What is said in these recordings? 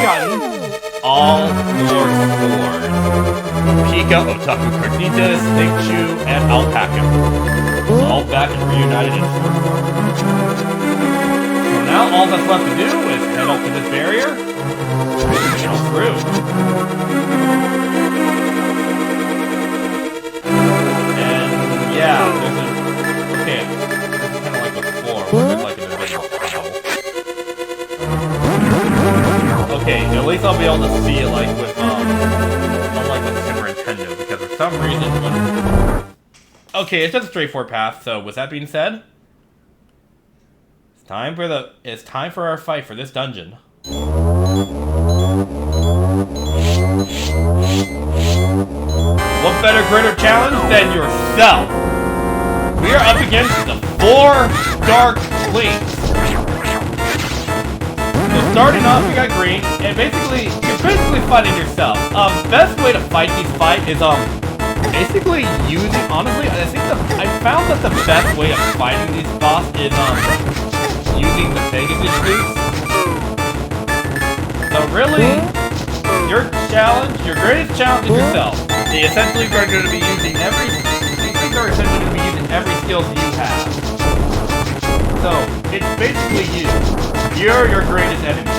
gotten all four swords. Pika, Otaku, Carnita, Snake Chew, and Alpaca. All back and reunited in form. So now all that's left to do is head up to this barrier and go through. And yeah, there's a... Okay, it's kind of like the floor, where there's like an invisible tunnel. Okay, at least I'll be able to see it like with, unlike with Super Nintendo, because for some reason when... Okay, it's just a straightforward path, so with that being said, it's time for our fight for this dungeon. What better greater challenge than yourself? We are up against the 4 Dark Links. So starting off, we got green, and basically, you're basically fighting yourself. Best way to fight these fights is, basically using, honestly, I found that the best way of fighting these boss is, using the Pegasus boots. So really, your greatest challenge is yourself. They essentially are going to be using these things are essentially going to be using every skill you have. So, it's basically you. You're your greatest enemy.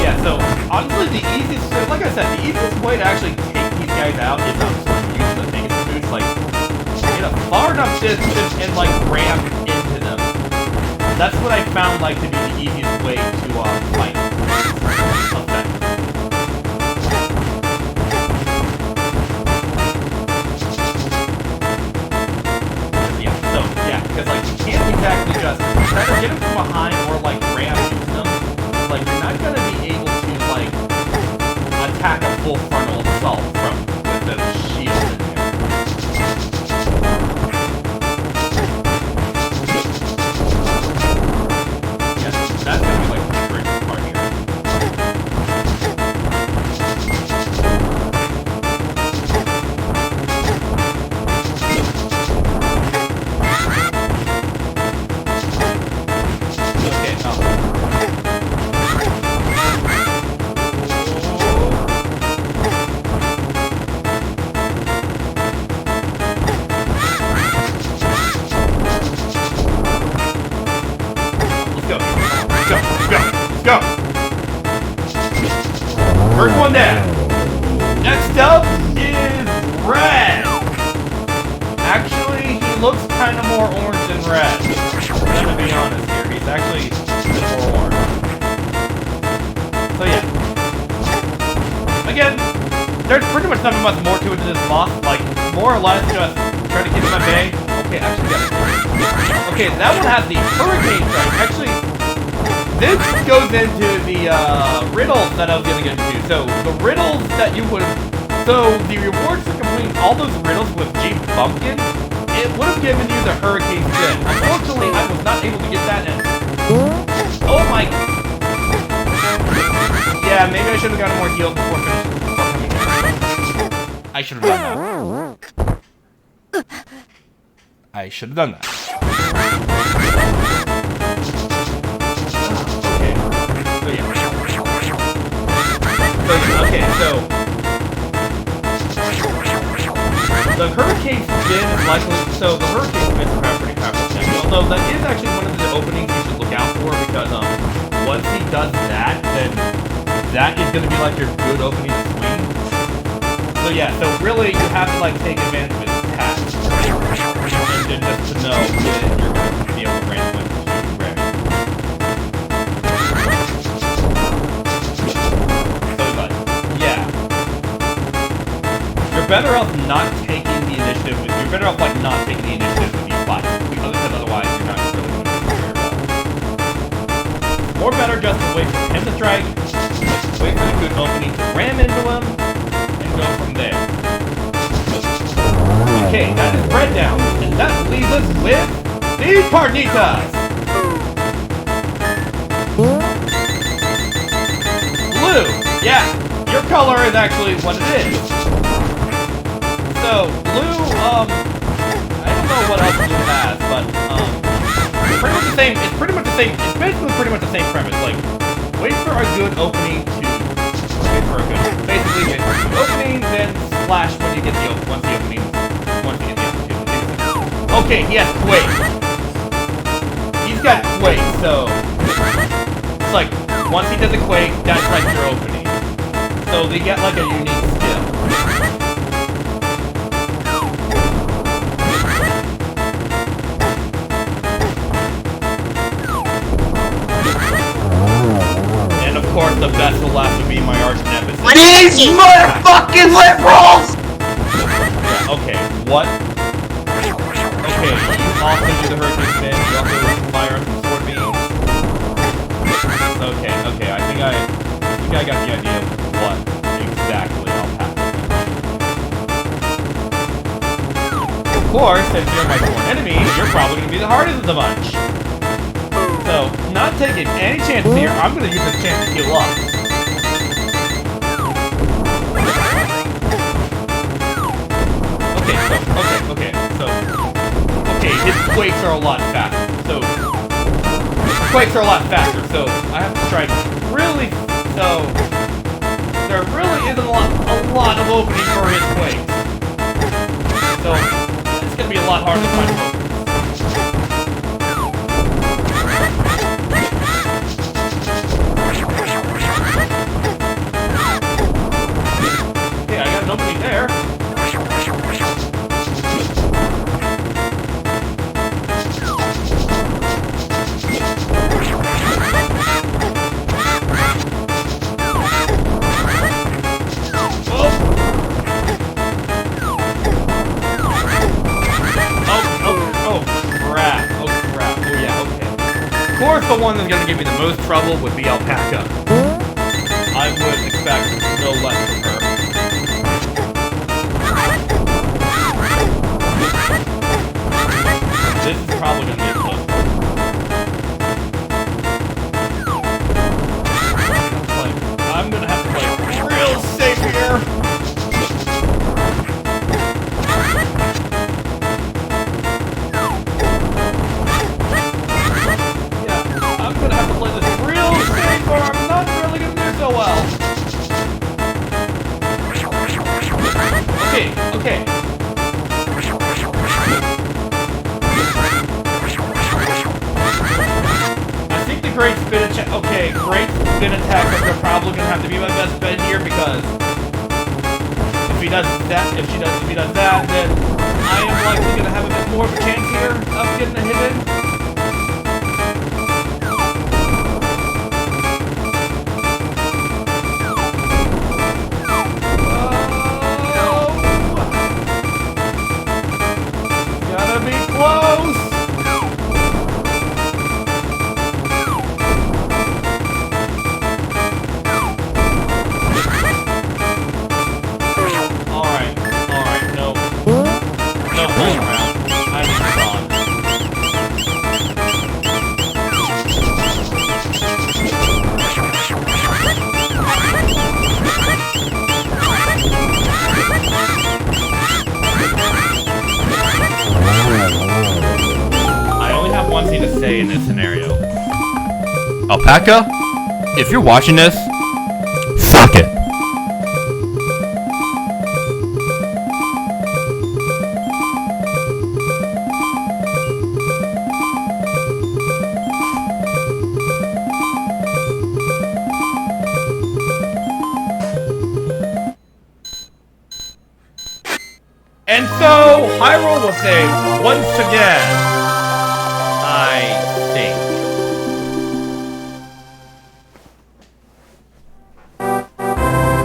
Yeah, so, honestly, like I said, the easiest way to actually take these guys out is using the Pegasus boots, like, get a far enough distance and, like, ramp into them. That's what I found, like, to be the easiest way to, fight. Because, like, you can't exactly just try to get them from behind or, like, ram into them. Like, you're not going to be able to, like, attack a full frontal assault with the shield in there. Yes, that's going to be, like, the greatest part here. Go! First one down. Next up is Red. Actually, he looks kind of more orange than red. I'm gonna be honest here. He's actually a bit more orange. So yeah. Again, there's pretty much nothing much more to it than this boss. Like, more or less just try to keep him at bay. Okay, actually, yeah. Okay, that one has the Hurricane Strike. Actually, this goes into the riddles that I was going to get into. So, the riddles that you would have... So, the rewards for completing all those riddles with G Bumpkin, it would have given you the Hurricane Spin. Unfortunately, I was not able to get that in. Oh my... Yeah, maybe I should have gotten more heals before coming in. I should have done that. I should have done that. Okay, so the Hurricane Spin is likely, so the Hurricane Spin is a pretty powerful thing. Although that is actually one of the openings you should look out for, because once he does that, then that is going to be like your good opening to swing. So yeah, so really you have to like take advantage of his attacks, and then just to know that you're going to be able to randomly grab it. Better off not taking the initiative. You're better off like not taking the initiative with these fights, because otherwise you're not really going to do very well. Or better just to wait for him to strike, wait for the good opening to ram into him, and go from there. Okay, that is red down, and that leaves us with the Carnitas. Blue. Yeah, your color is actually what it is. So, blue, I don't know what else blue has, but, pretty much the same. It's pretty much the same. It's basically pretty much the same premise. Like, wait for a good opening to wait for a good. Basically, wait for a good opening, then splash when you get the once you get the opportunity. Okay, he has Quake. He's got Quake, so it's like once he does the Quake, that's like your opening. So they get like a unique skill. And of course, the best will have to be my arch nemesis. These motherfucking liberals! Okay, what? Okay, you also do the hurricane spin, you also do the fire and sword beams. Okay, I think I got the idea of what exactly alpaca. Of course, since you're my sworn enemy, you're probably gonna be the hardest of the bunch. So, not taking any chances here, I'm gonna use this chance to heal up. Okay, his quakes are a lot faster, so I have to try really, so there really isn't a lot of opening for his quakes. So, it's gonna be a lot harder to find openings. Okay, I got an opening there. Of course, the one that's going to give me the most trouble would be Alpaca. I would expect no less from her. This is probably going to be a close one. I'm going to have to play real safe here. Okay. I think the great spin attack. Okay, great spin attack are probably gonna have to be my best bet here because if he does that, then I am likely gonna have a bit more of a chance here of getting a hit in. To say in this scenario. Alpaca, if you're watching this, fuck it. And so, Hyrule will say once again, I think.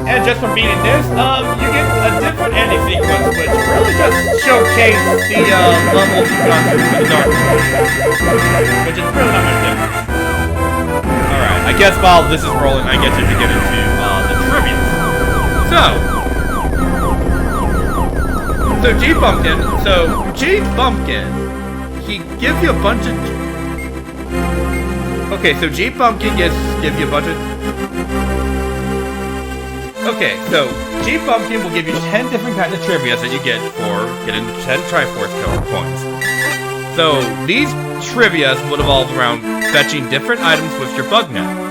And just from beating this, you get a different ending sequence, which really just showcases the levels you've gone through for the Dark Souls, which is really not much different. Alright, I guess while this is rolling, I get to get into the trivia. So G-Bumpkin, he gives you a bunch of... Okay, so G-Bumpkin gives you a bunch of... Okay, so G-Bumpkin will give you 10 different kinds of trivia that you get for getting 10 Triforce points. So these trivias would evolve around fetching different items with your bug net.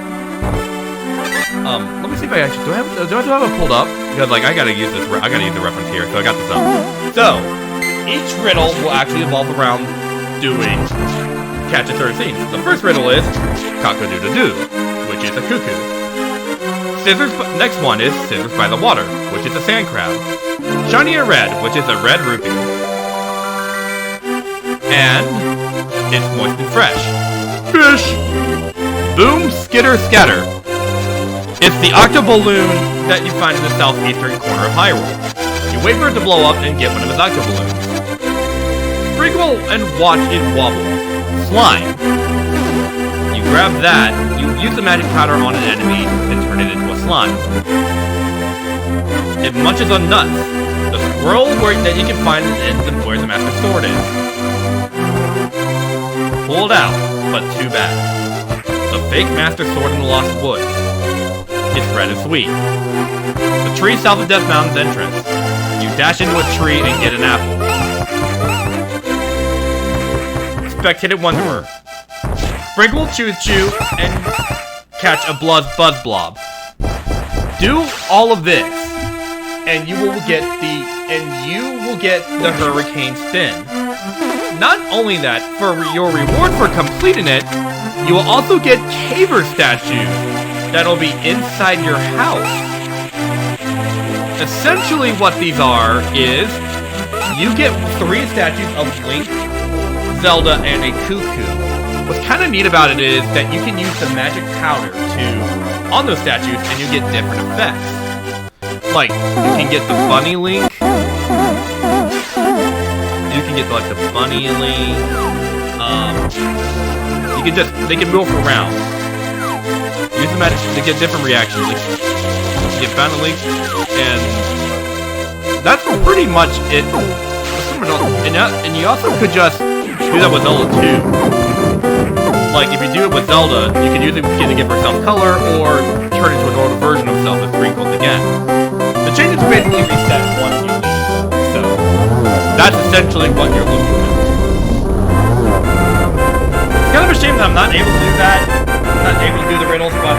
Let me see if I actually do I have it pulled up? Because like I gotta use this. I gotta use the reference here, so I got this up. So each riddle will actually evolve around doing catch a third scene. The first riddle is cock-a-doodle-doo, which is a cuckoo. Scissors. Next one is scissors by the water, which is a sand crab. Shiny and red, which is a red rupee. And it's moist and fresh. Fish. Boom, skitter, scatter. It's the octoballoon that you find in the southeastern corner of Hyrule. You wait for it to blow up and get one of its octoballoons. Sprinkle and watch it wobble. Slime. You grab that, you use the magic powder on an enemy and turn it into a slime. It munches on nuts. The scroll that you can find is where the Master Sword is. Pull it out, but too bad. The fake Master Sword in the Lost Woods. It's red and sweet. The tree south of Death Mountain's entrance. You dash into a tree and get an apple. Spectated Wanderer. Sprinkle, Chew, and catch a Buzz Blob. Do all of this, and you will get the Hurricane Spin. Not only that, for your reward for completing it, you will also get caver statues that'll be inside your house. Essentially what these are is, you get 3 statues of Link, Zelda, and a cuckoo. What's kind of neat about it is that you can use the magic powder on those statues and you get different effects. Like, you can get the bunny Link. You can get like the bunny Link. They can move around. Use the magic to get different reactions. You get Bound Link, and that's pretty much it. And you also could just do that with Zelda too. Like if you do it with Zelda, you can use it to give herself color or turn into an older version of Zelda sprinkled again. The changes basically reset once you leave, so that's essentially what you're looking at. It's kind of a shame that I'm not able to do that. Not able to do the riddles, but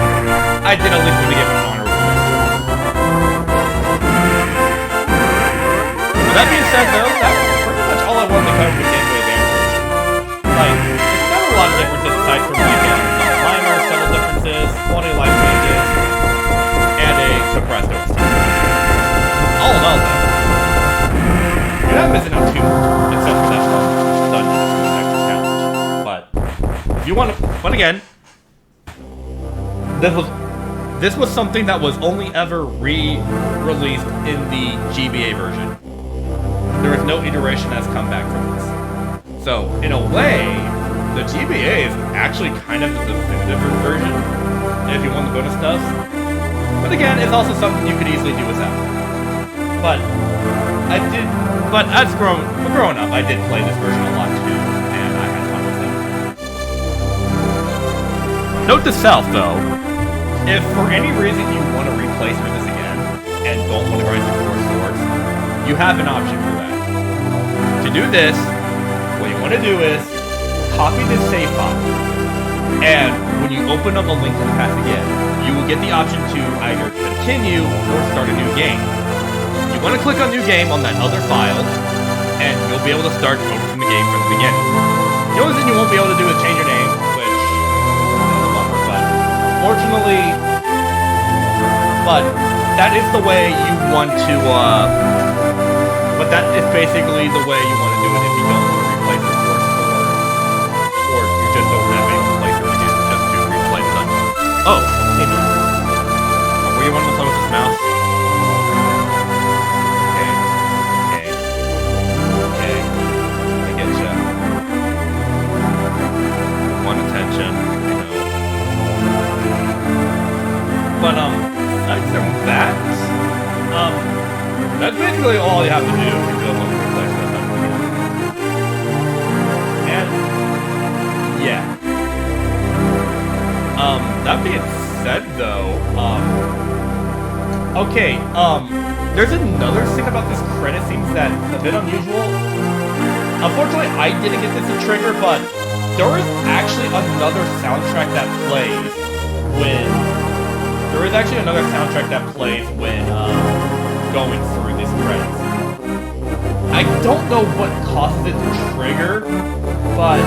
I did at least want to give him an honorable mention. With that being said, though, that's pretty much all I wanted to cover with Game Boy Advance. Like, it's not a lot of differences aside from like minor, subtle differences, quality of life changes, and a suppressed OST. All in all, though, you're not missing out too much, except for that one dungeon extra challenge. But if you want to, but again. This was something that was only ever re-released in the GBA version. There is no iteration that's come back from this. So, in a way, the GBA is actually kind of the definitive version, if you want the bonus stuff. But again, it's also something you could easily do without. But as growing up, I did play this version a lot too, and I had fun with it. Note to self, though. If for any reason you want to replay through this again, and don't want to grind through 4 swords, you have an option for that. To do this, what you want to do is, copy this save file, and when you open up a link to the path again, you will get the option to either continue or start a new game. You want to click on new game on that other file, and you'll be able to start opening the game from the beginning. The only thing you won't be able to do is change your name, which unfortunately, but that is the way you want to, but that is basically the way you want to do it if you don't want to replay the course, or you just don't have any playthrough to just to replay the dungeon. Oh, hey man. Were you wanting to play with this mouse? Okay. I get ya. One attention. But, aside from that, that's basically all you have to do if you really want to replace that dungeon. And, yeah. That being said, though, okay, there's another thing about this credit scene that's a bit unusual. Unfortunately, I didn't get this to trigger, but there is actually another soundtrack that plays when... There is actually another soundtrack that plays when going through these credits. I don't know what causes it to trigger, but...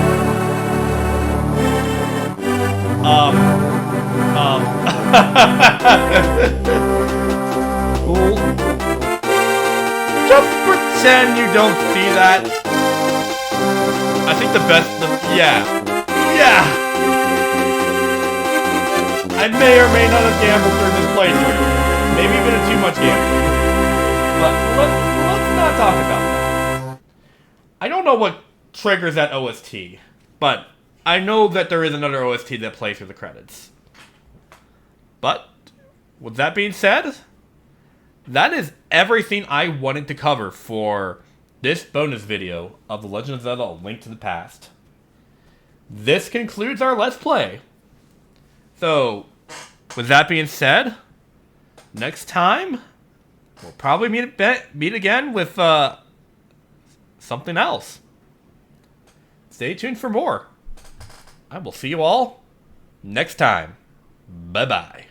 Cool. Just pretend you don't see that. I think the best... Yeah. Yeah! I may or may not have gambled through this playthrough. Maybe even a too much gambling. But let's not talk about that. I don't know what triggers that OST, but I know that there is another OST that plays through the credits. But, with that being said, that is everything I wanted to cover for this bonus video of The Legend of Zelda: A Link to the Past. This concludes our Let's Play. So, with that being said, next time, we'll probably meet again with something else. Stay tuned for more. I will see you all next time. Bye-bye.